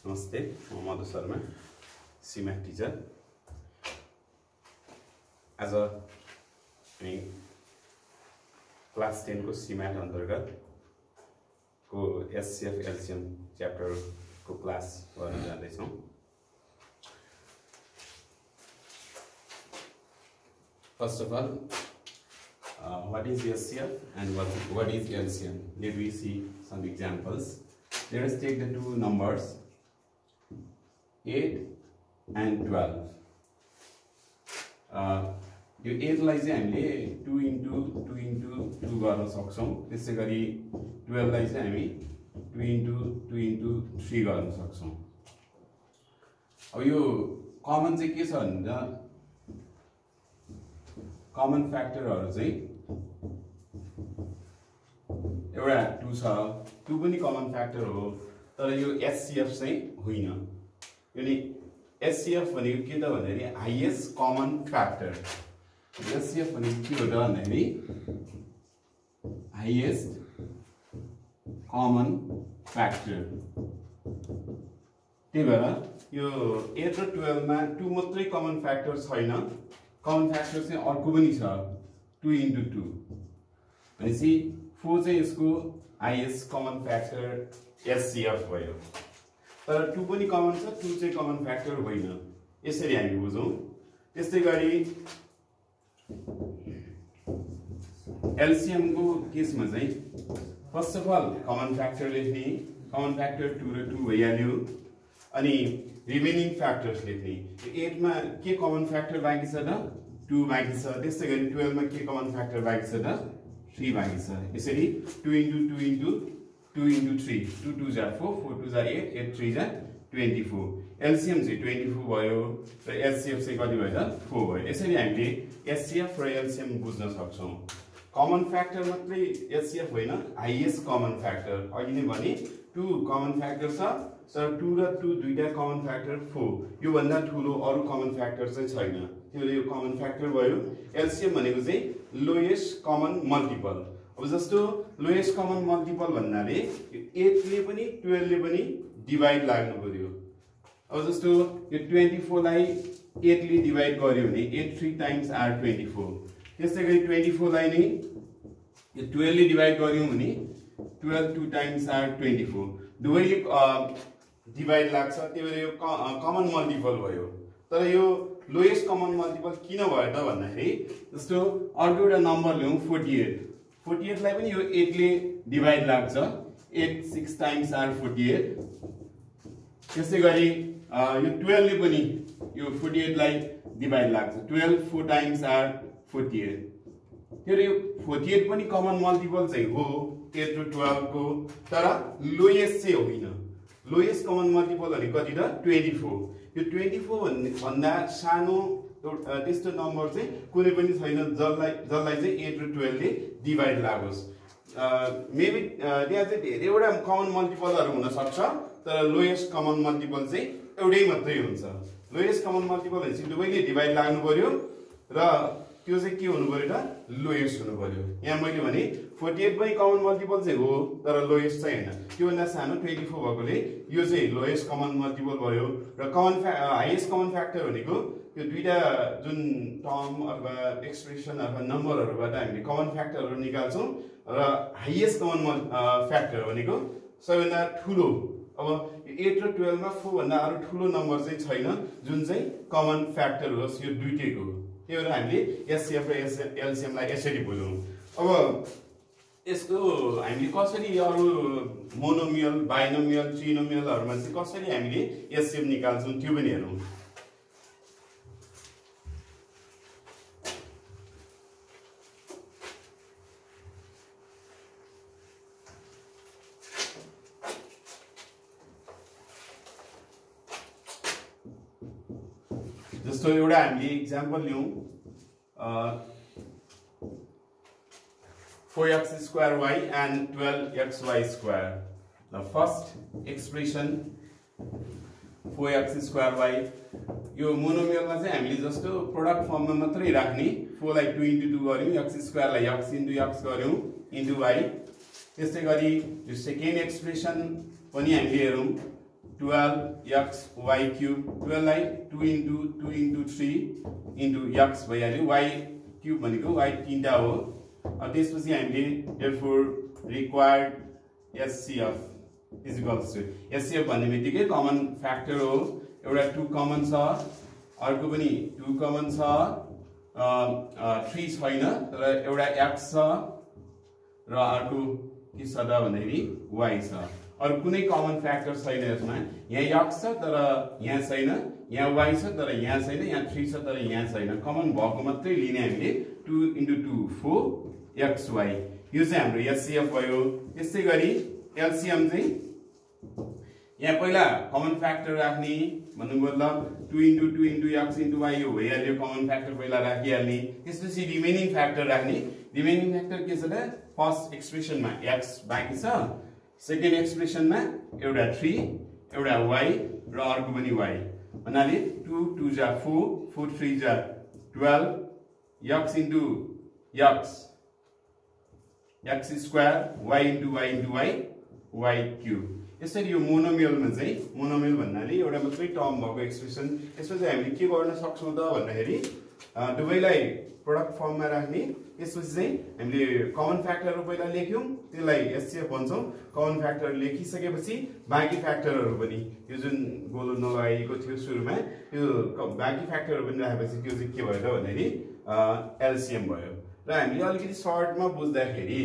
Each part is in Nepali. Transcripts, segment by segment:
नमस्ते, म मधु शर्मा, सीमेट टिचर। आज हामी क्लास 10 को सीमेट अन्तर्गत को एचसीएफ एलसीएम च्याप्टर को क्लास गर्न जाँदैछौँ। First of all, what is SCF and what is LCM? Let we see some examples. Let us take the two numbers 8 and 12. यो 8 लाई चाहिँ हामीले 2 into 2 गर्न सक्छौं। त्यसै गरी 12 लाई चाहिँ हामी 2 into 3 गर्न सक्छौं। अब यो कमन चाहिँ के छ भन्दा कमन फ्याक्टरहरु चाहिँ एउटा 2 छ। 2 पनि कमन फ्याक्टर हो, तर यो एचसीएफ चाहिँ होइन। यानी एचसीएफ भनेको के त भन्दाखेरि हाईएस्ट कमन फ्याक्टर। एचसीएफ भनेको के हो त भन्दाखेरि हाईएस्ट कमन फ्याक्टर। त्यही भएर यो 8 र 12 मा 2 मात्रै कमन फ्याक्टर छैन, कमन फ्याक्टर चाहिँ अर्को पनि छ 2 into 2 भनेपछि 4 चाहिँ यसको हाईएस्ट कमन फ्याक्टर एचसीएफ भयो। तर 2 पनि कमन छ, 2 चाहिँ कमन फ्याक्टर होइन। यसरी हामी बुझौं। त्यस्तै गरी एलसीएम को केसमा चाहिँ first of all common factor लेख्ने, कमन फ्याक्टर 2 र 2 भइहाल्यो। अनि रिमेनिङ फ्याक्टर्स लेख्ने। 8 मा के कमन फ्याक्टर बाँकी छ त 2 बाँकी छ। त्यस्तै गरी 12 मा के कमन फ्याक्टर बाँकी छ त 3 बाँकी छ। यसरी 2 into 2 into 2 into 3, 2 2 जा 4, 4 2 जा 8, 8 3 जा 24। एलसीएम चाहिँ 24 भयो र एचसीएफ चाहिँ कति भयो त 4 भयो। यसरी हामीले एचसीएफ र एलसीएम बुझ्न सक्छौं। कमन फ्याक्टर मात्रै एचसीएफ होइन, हाईएस्ट कमन फ्याक्टर। अघि नै भने 2 कमन फ्याक्टर छ, तर 2 र 2 दुईटा कमन फ्याक्टर 4। यो भन्दा ठूलो अरु कमन फ्याक्टर चाहिँ छैन। त्यसले यो कमन फ्याक्टर भयो। एलसीएम भनेको चाहिँ लोएस्ट कमन मल्टिपल। अब जस्तो लोएस्ट कमन मल्टिपल भन्नाले 8 ले पनि 12 ले पनि डिवाइड लाग्नु पर्यो। अब जस्तो यो 24 लाई 8 ले डिवाइड गर्यो भने 8 3 times are 24। त्यसै गरी 24 लाई नै यो 12 ले डिवाइड गर्यौं भने 12 2 times are 24। दुवैले डिवाइड लाग्छ, त्यही भएर यो कमन मल्टिपल भयो। तर यो लोएस्ट कमन मल्टिपल किन भयो त भन्दाखेरि जस्तो अर्को एउटा नम्बर ल्याउँ 48। 48 लाई पनि यो 8 ले डिवाइड लाग्छ, 8 6 times are 48। त्यसै गरी यो 12 ले पनि यो 48 लाई डिवाइड लाग्छ, 12 4 times are 48। त्यसैले यो 48 पनि कमन मल्टिपल चाहिँ हो 8 र 12 को, तर लोएस्ट चाहिँ होइन। लोएस्ट कमन मल्टिपल भने कति त 24। यो 24 भन्दा सानो त्यस्तो नम्बर चाहिँ कुनै पनि छैन जसलाई चाहिँ 8 र 12 ले डिवाइड लागोस्। मेबी त्यहाँ चाहिँ धेरैवटा कमन मल्टिपलहरु हुन सक्छ, तर लोएस्ट कमन मल्टिपल चाहिँ एउटै मात्रै हुन्छ। लोएस्ट कमन मल्टिपल भनेपछि दुवैले डिवाइड लाग्नु पर्यो र त्यो चाहिँ के हुनु पर्यो त लोएस्ट हुनु पर्यो। यहाँ मैले भने 48 पनि कमन मल्टिपल चाहिँ हो, तर लोएस्ट चाहिँ हैन। त्यो भन्दा सानो 24 भएकोले यो चाहिँ लोएस्ट कमन मल्टिपल भयो। र हाईएस्ट कमन फ्याक्टर भनेको यो दुईटा जुन टर्म अथवा एक्सप्रेसन अथवा नम्बरहरुबाट हामीले कमन फ्याक्टरहरु निकाल्छौं र हाईएस्ट कमन फ्याक्टर भनेको सबैभन्दा ठूलो। अब 8 र 12 मा 4 भन्दा अरु ठूलो नम्बर चाहिँ छैन जुन चाहिँ कमन फ्याक्टर होस् यो दुईटैको। त्यही भएर हामीले एचसीएफ र एलसीएम लाई यसरी बुझौं। अब यसको हामीले कसरी अरु मोनोमियल, बाइनोमियल, ट्रिनोमियलहरुमा चाहिँ कसरी हामीले एचसीएफ निकाल्छौं त्यो पनि हेरौं। जस्तो एउटा हामीले एक्जाम्पल लियौं 4x² y and 12xy²। The first expression 4x² y यो मोनोमियलमा चाहिँ हामीले जस्तो प्रोडक्ट फर्ममा मात्रै राख्ने 4 लाई 2 into 2 गर्यौं, x² लाई x into x गर्यौं into y। त्यसै गरी यो सेकेन्ड एक्सप्रेसन पनि हामीले हेरौं 12x y cube 12 लाई 2 into 3 into x भइहाल्यो y cube भनेको y तीनटा हो त्यसपछि हामीले therefore required SCF is equals to SCF भन्ने बित्तिकै कमन फ्याक्टर हो एउटा 2 कमन छ अर्को पनि 2 कमन छ 3 छैन तर एउटा x छ र अर्को के छ त भन्दाखेरि y छ अरु कुनै कमन फ्याक्टर छैन यसमा यहाँ x छ तर यहाँ छैन यहाँ y छ तर यहाँ छैन यहाँ 3 छ तर यहाँ छैन कमन भएको मात्रै लिने हामीले 2 into 2 4 xy यो चाहिँ हाम्रो SCF भयो त्यसै गरी LCM चाहिँ यहाँ पहिला कमन फ्याक्टर राख्ने भन्नु मतलब 2 into x into y यो भइहाल्यो कमन फ्याक्टर पहिला राखिहाल्ने त्यसपछि रिमेनिङ फ्याक्टर राख्ने रिमेनिङ फ्याक्टर के छ त फर्स्ट एक्सप्रेसनमा x बाँकी छ सेकेन्ड एक्सप्रेसनमा एउटा 3 एउटा y र अर्को पनि y भन्नाले 2 2 जा 4 4 3 जा 12 x into x square y into y cube यसरी यो मोनोमियलमा चाहिँ मोनोमियल भन्नाले एउटा मात्रै टर्म भएको एक्सप्रेसन यसमा चाहिँ हामीले के गर्न सक्छौं त भन्दाखेरि दुवैलाई प्रोडक्ट फर्ममा राख्ने त्यसपछि चाहिँ हामीले कमन फ्याक्टरहरु पहिला लेख्यौं त्यसलाई एचसीएफ भन्छौं कमन फ्याक्टर लेखिसकेपछि बाँकी फ्याक्टरहरु पनि यो जुन गोलो नलागेको थियो सुरुमा यो बाँकी फ्याक्टरहरु पनि राखेपछि त्यो चाहिँ के भयो त भन्दाखेरि एलसीएम भयो र हामीले अलिकति सर्टमा बुझ्दाखेरि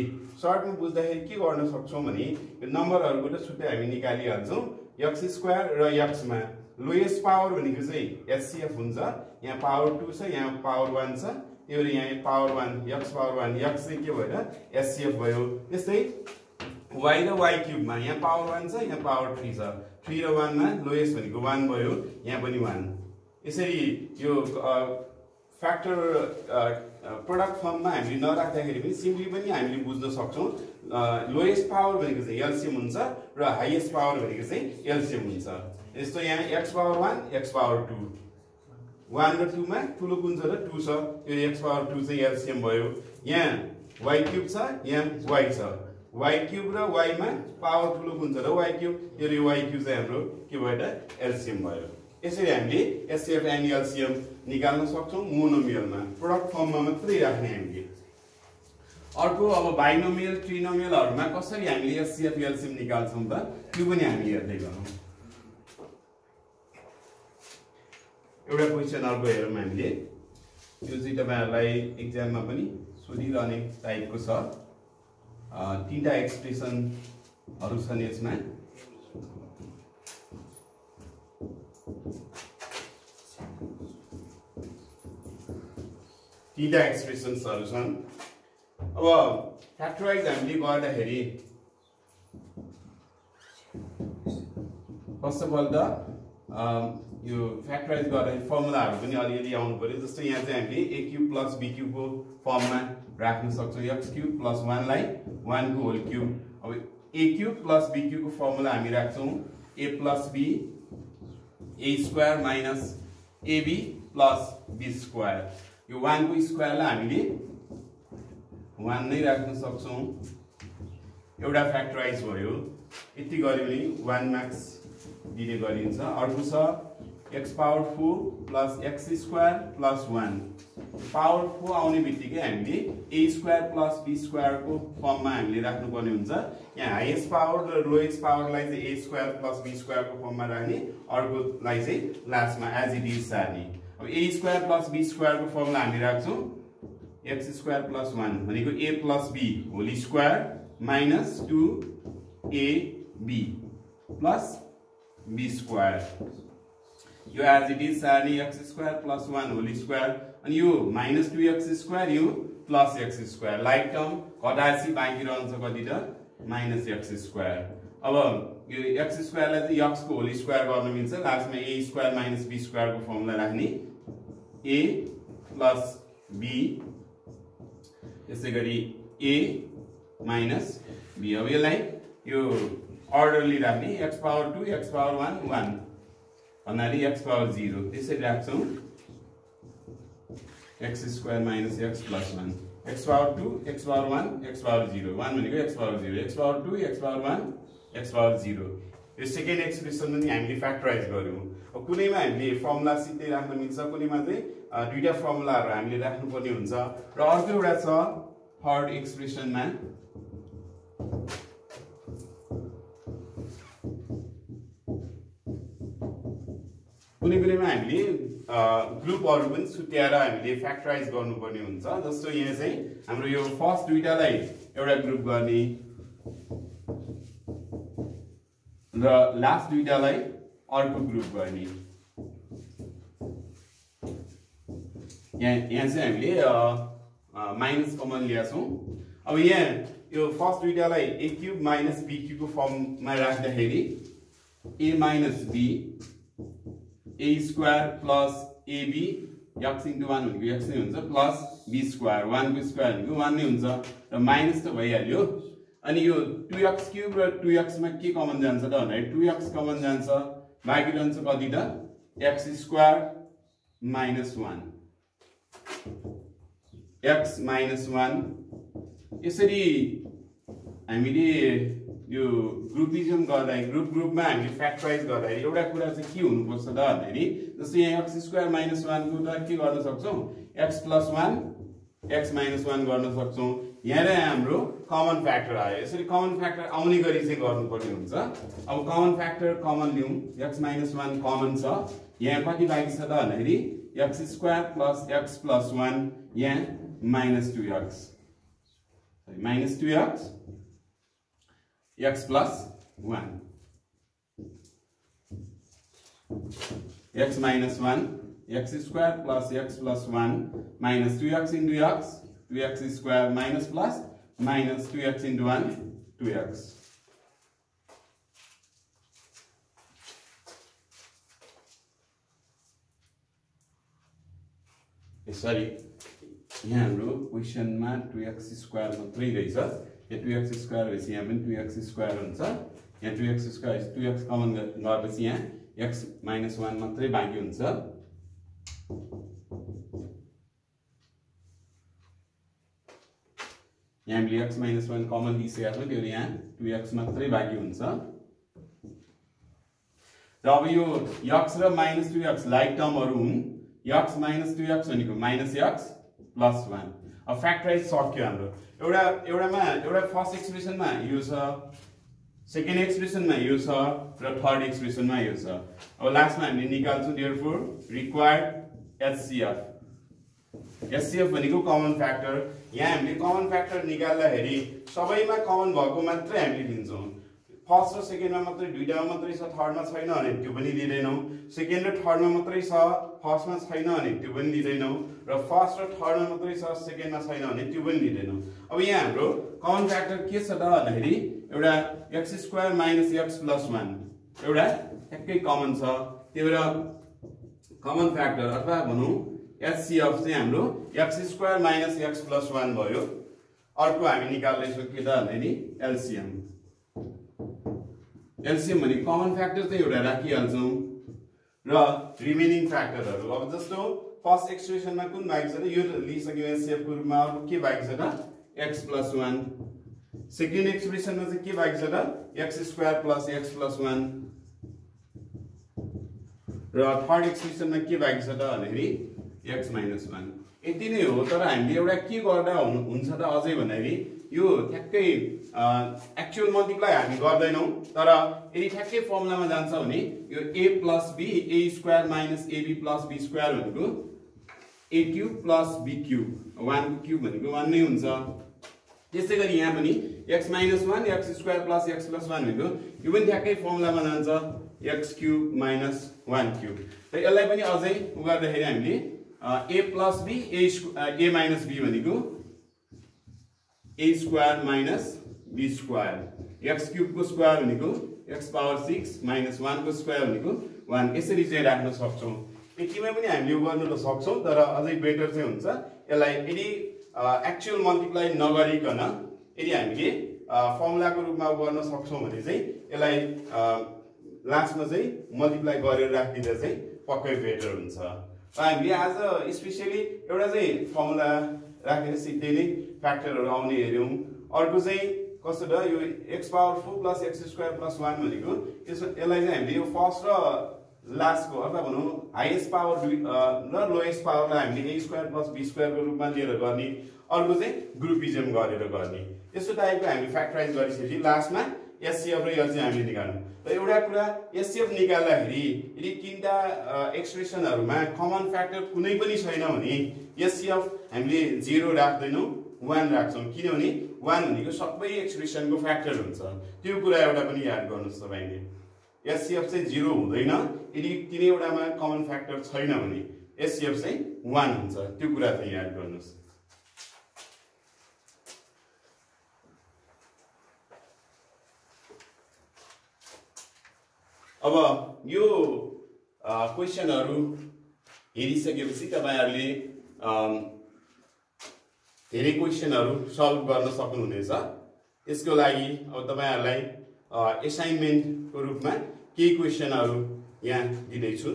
के गर्न सक्छौं भने यो नम्बरहरुको त छुट्टै हामी निकालिहाल्छौं x स्क्वायर र x मा लोएस्ट पावर भनेको चाहिँ एचसीएफ हुन्छ यहाँ पावर 2 छ यहाँ पावर 1 छ यो यहाँ पावर 1 x पावर 1 x चाहिँ के भयो त एचसीएफ भयो त्यस्तै y र y क्यूब मा यहाँ पावर 1 छ यहाँ पावर 3 छ 3 र 1 मा लोएस्ट भनेको 1 भयो यहाँ पनि 1 यसरी यो फ्याक्टर प्रोडक्ट फर्ममा हामीले नराख्दाखेरि पनि सिम्पली पनि हामीले बुझ्न सक्छौं लोएस्ट पावर भनेको चाहिँ एलसीएम हुन्छ र हाईएस्ट पावर भनेको चाहिँ एलसीएम हुन्छ यस्तो यहाँ x पावर 1 x पावर 2 1 र 2 मा ठुलो गुण छ र 2 छ यो x पावर 2 चाहिँ एलसीएम भयो यहाँ y क्यूब छ यहाँ y छ y क्यूब र y मा पावर ठुलो गुण छ र y क्यूब यो y क्यूब चाहिँ हाम्रो के भयो त एलसीएम भयो यसरी हामीले एचसीएफ एन्ड एलसीएम निकाल्न सक्छौं मोनोमियलमा प्रोडक्ट फर्ममा मात्रै राख्ने हामीले अर्को अब बाइनोमियल ट्रिनोमियलहरुमा कसरी हामीले एचसीएफ एलसीएम निकाल्छौं त त्यो पनि हामी हेर्दै गरौँ एउटा क्वेशन अर्को हेरौँ हामीले यो चाहिँ तपाईहरुलाई एक्जाममा पनि सोधिरहने टाइपको छ तीनटा एक्सप्रेसनहरु छन् यसमा तीनटा एक्सप्रेसन्सहरु छन् अब फ्याक्टराइज हामीले गर्दाखेरि फर्स्ट अफ अल त यो फ्याक्टराइज गर्दाखेरि फर्मुलाहरु पनि अलिअलि आउनु पर्यो जस्तो यहाँ चाहिँ हामीले a cube plus b cube को फर्ममा राख्न सक्छौं x क्यूब प्लस 1 लाई 1 को होल क्यूब अब a cube plus b cube को फर्मुला हामी राख्छौं a plus b a square minus ab plus b square यो 1 को स्क्वायरलाई हामीले 1 नै राख्न सक्छौं एउटा फ्याक्टराइज भयो यति गरे पनि 1 मार्क्स दिने गरिन्छ अर्को छ x power 4 plus x square plus 1 power 4 आउने बित्तिकै हामीले a square plus b square को फर्ममा हामीले राख्नु पर्ने हुन्छ यहाँ हाईएस्ट पावर र लोएस्ट पावरलाई चाहिँ a square plus b square को फर्ममा राख्ने अर्कोलाई चाहिँ लास्टमा एज इट इज सार्ने अब a square plus b square को फर्मुला हामी राख्छौं x स्क्वायर प्लस 1 भनेको a plus b whole square minus 2ab plus b square यो एज इट इज सार्ने x square plus 1 whole square अनि यो माइनस 2x स्क्वायर यो plus x square like term घटाएपछि बाँकी रहन्छ कति त माइनस x स्क्वायर अब यो x स्क्वायरलाई चाहिँ x को होल स्क्वायर गर्न मिल्छ लास्टमा a square minus b square को फर्मुला राख्ने a प्लस b यसैगरी a माइनस b अब यसलाई यो अर्डरली राख्ने x पावर 2 x पावर 1 1 भन्नाले x पावर 0 त्यसरी राख्छौं x square minus x plus 1 x power 2 x power 1 x power 0 1 भनेको x power 0 x power 2 x power 1 x power 0 यो सेकेन्ड एक्सप्रेसन पनि हामीले फ्याक्टराइज गर्यौं अब कुनैमा हामीले फर्मुला सिधै राख्न मिल्छ कुनैमा चाहिँ दुईटा फर्मुलाहरु हामीले राख्नु पर्ने हुन्छ र अर्को एउटा छ थर्ड एक्सप्रेसनमा कुनैमा हामीले ग्रुपहरु पनि छुट्याएर हामीले फ्याक्टराइज गर्नुपर्ने हुन्छ जस्तो यहाँ चाहिँ हाम्रो यो फर्स्ट दुईटालाई एउटा ग्रुप गर्ने र लास्ट दुईटालाई अर्को ग्रुप गर्ने यहाँ चाहिँ हामीले माइनस कमन लिएका छौं अब यहाँ यो फर्स्ट दुईटालाई a cube minus b cube को फर्ममा राख्दाखेरि a minus b a square plus ab x into 1 भनेको x नै हुन्छ प्लस b स्क्वायर 1 को स्क्वायर भनेको 1 नै हुन्छ र माइनस त भइहाल्यो अनि यो 2x क्यूब र 2x मा के कमन जान्छ त भने 2x कमन जान्छ बाँकी रहन्छ कति त x square minus 1 x minus 1 यसरी हामीले यो ग्रुपिजम गर्दा ग्रुपमा हामीले फ्याक्टराइज गर्दा एउटा कुरा चाहिँ के हुनुपर्छ त भन्दाखेरि जस्तै यहाँ x स्क्वायर माइनस 1 को त के गर्न सक्छौं x प्लस 1 x माइनस 1 गर्न सक्छौं यहाँ हाम्रो कमन फ्याक्टर आयो यसरी कमन फ्याक्टर आउने गरी चाहिँ गर्नुपर्ने हुन्छ अब कमन फ्याक्टर कमन लियौं x माइनस 1 कमन छ यहाँ कति बाँकी छ त भन्दाखेरि x square plus x plus 1 यहाँ minus 2x minus 2x x plus 1 x minus 1 x square plus x plus 1 minus 2x into x 2x square minus plus minus 2x into 1 2x sorry यहाँ हाम्रो क्वेशनमा 2x स्क्वायर मात्रै रहेछ यहाँ 2x स्क्वायर भएपछि यहाँ पनि 2x स्क्वायर हुन्छ यहाँ 2x स्क्वायर 2x कमन गरेपछि यहाँ x माइनस 1 मात्रै बाँकी हुन्छ यहाँ हामीले x माइनस 1 कमन लिइसकेका छौं त्यो यहाँ 2x मात्रै बाँकी हुन्छ र अब यो x र माइनस 2x लाइक टर्महरु हुन् x माइनस 2x भनेको माइनस x प्लस 1 अब फ्याक्टराइज सक्यो हाम्रो एउटा फर्स्ट एक्सप्रेसनमा यो छ सेकेन्ड एक्सप्रेसनमा यो छ र थर्ड एक्सप्रेसनमा यो छ अब लास्टमा हामीले निकाल्छौं देयरफोर रिक्वायर्ड HCF भनेको कमन फ्याक्टर यहाँ हामीले कमन फ्याक्टर निकाल्दाखेरि सबैमा कमन भएको मात्रै हामीले लिन्छौं फर्स्ट र सेकेन्डमा मात्रै दुईटामा मात्रै छ थर्डमा छैन भने त्यो पनि लिदैनौ सेकेन्ड र थर्डमा मात्रै छ फर्स्टमा छैन भने त्यो पनि लिदैनौ र फर्स्ट र थर्डमा मात्रै छ सेकेन्डमा छैन भने त्यो पनि लिदैनौ अब यहाँ हाम्रो कमन फ्याक्टर के छ त भन्दाखेरि एउटा x square minus x plus 1 एउटा एकै कमन छ त्यो भएर कमन फ्याक्टर अथवा भनौं HCF चाहिँ हाम्रो x square minus x plus 1 भयो अर्को हामी निकाल्दै छौं के त भन्दाखेरि LCM भने कमन फ्याक्टर चाहिँ एउटा राखिहाल्छौं र रिमेनिङ फ्याक्टरहरु अब जस्तो फर्स्ट एक्सप्रेसनमा कुन बाँकी छ त यो लिइसक्यो HCF को रूपमा अब के बाँकी छ त x प्लस 1 सेकेन्ड एक्सप्रेसनमा चाहिँ के बाँकी छ त x square plus x plus 1 र थर्ड एक्सप्रेसनमा के बाँकी छ त भन्दाखेरि x माइनस 1 यति नै हो तर हामीले एउटा के गर्दा हुन्छ त अझै भन्दाखेरि यो ठ्याक्कै एक्चुअल मल्टिप्लाई हामी गर्दैनौ तर यदि ठ्याक्कै फर्मुलामा जान्छ भने यो a plus b a square minus ab plus b square भनेको a cube plus b cube 1 को क्यूब भनेको 1 नै हुन्छ त्यसैगरी यहाँ पनि x minus 1 x square plus x plus 1 भनेको यो पनि ठ्याक्कै फर्मुलामा जान्छ x क्यूब माइनस 1 क्यूब र यसलाई पनि अझै गर्दाखेरि हामीले a plus b a minus b भनेको a square minus b square x cube को स्क्वायर भनेको x पावर 6 माइनस 1 को स्क्वायर भनेको 1 यसरी चाहिँ राख्न सक्छौं यतिमै पनि हामीले यो गर्न त सक्छौं तर अझै बेटर चाहिँ हुन्छ यसलाई यदि एक्चुअल मल्टिप्लाई नगरिकन यदि हामीले फर्मुलाको रूपमा गर्न सक्छौं भने चाहिँ यसलाई लास्टमा चाहिँ मल्टिप्लाई गरेर राख्दिदा चाहिँ पक्कै बेटर हुन्छ हामीले आज स्पेशली एउटा चाहिँ फर्मुला राखेर सिधै नै फ्याक्टरहरु आउने हेर्यौं अर्को चाहिँ कस्तो त यो x power 4 plus x square plus 1 भनेको यसलाई चाहिँ हामीले यो फर्स्ट र लास्टको अथवा भनौँ हाइएस्ट पावर र लोएस्ट पावरलाई हामीले a square plus b square को रूपमा लिएर गर्ने अर्को चाहिँ ग्रुपिजम गरेर गर्ने यस्तो टाइपको हामीले फ्याक्टराइज गरिसकेपछि लास्टमा एचसीएफ र यल चाहिँ हामीले निकाल्नु र एउटा कुरा एचसीएफ निकाल्दाखेरि यदि तीनटा एक्सप्रेसनहरुमा कमन फ्याक्टर कुनै पनि छैन भने एचसीएफ हामीले 0 राख्दैनौं 1 राख्छौं किनभने 1 भनेको सबै एक्सप्रेसनको फ्याक्टर हुन्छ त्यो कुरा एउटा पनि याद गर्नुस् तपाईले एचसीएफ चाहिँ 0 हुँदैन यदि तीनैवटामा कमन फ्याक्टर छैन भने एचसीएफ चाहिँ 1 हुन्छ त्यो कुरा चाहिँ याद गर्नुस् अब यो क्वेशनहरु हेरिसकेपछि तपाईहरुले धेरै क्वेशनहरु सल्भ गर्न सक्नुहुनेछ यसको लागि अब तपाईहरुलाई असाइनमेन्ट को रूपमा केही क्वेशनहरु यहाँ दिदै छु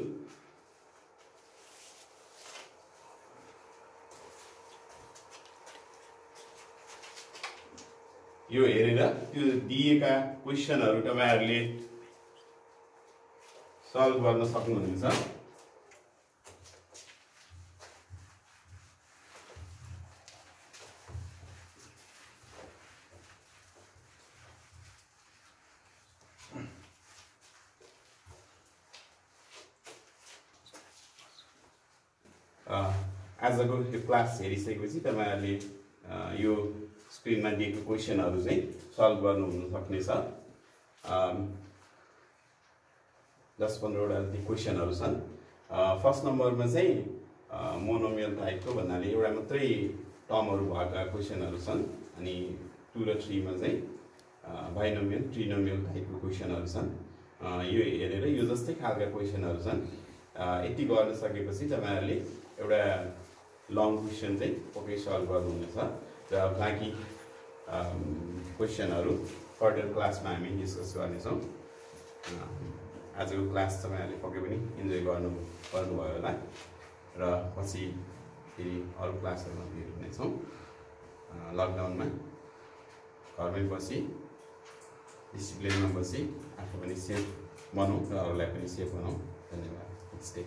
यो हेरेर त्यो दिएका क्वेशनहरु तपाईहरुले सल्भ गर्न सक्नुहुनेछ आजको यो क्लास हेरिसकेपछि तपाईहरुले यो स्क्रिनमा दिएको क्वेशनहरु चाहिँ सल्भ गर्नु हुन सक्नेछ 10-15 वटा क्वेशनहरु छन् फर्स्ट नम्बरमा चाहिँ मोनोमियल टाइपको भन्नाले एउटा मात्रै टर्महरु भएका क्वेशनहरु छन् अनि 2 र 3 मा चाहिँ बाइनोमियल ट्रिनोमियल टाइपको क्वेशनहरु छन् यो हेरेर यो जस्तै खालका क्वेशनहरु छन् यति गर्न सकेपछि तपाईहरुले एउटा लङ क्वेशन चाहिँ पक्कै सल्भ गर्नुहुनेछ र बाँकी क्वेशनहरु फर्दर क्लासमा हामी डिस्कस गर्नेछौं आजको क्लास तपाईहरुले पक्कै पनि इन्जोय गर्नुभयो होला र पछि फेरि अरु क्लासहरुमा भेट हुनेछौं लकडाउनमा घरमै बसी डिसिप्लिनमा बसी आफू पनि सेफ बनौं र अरूलाई पनि सेफ बनाऊ धन्यवाद स्टे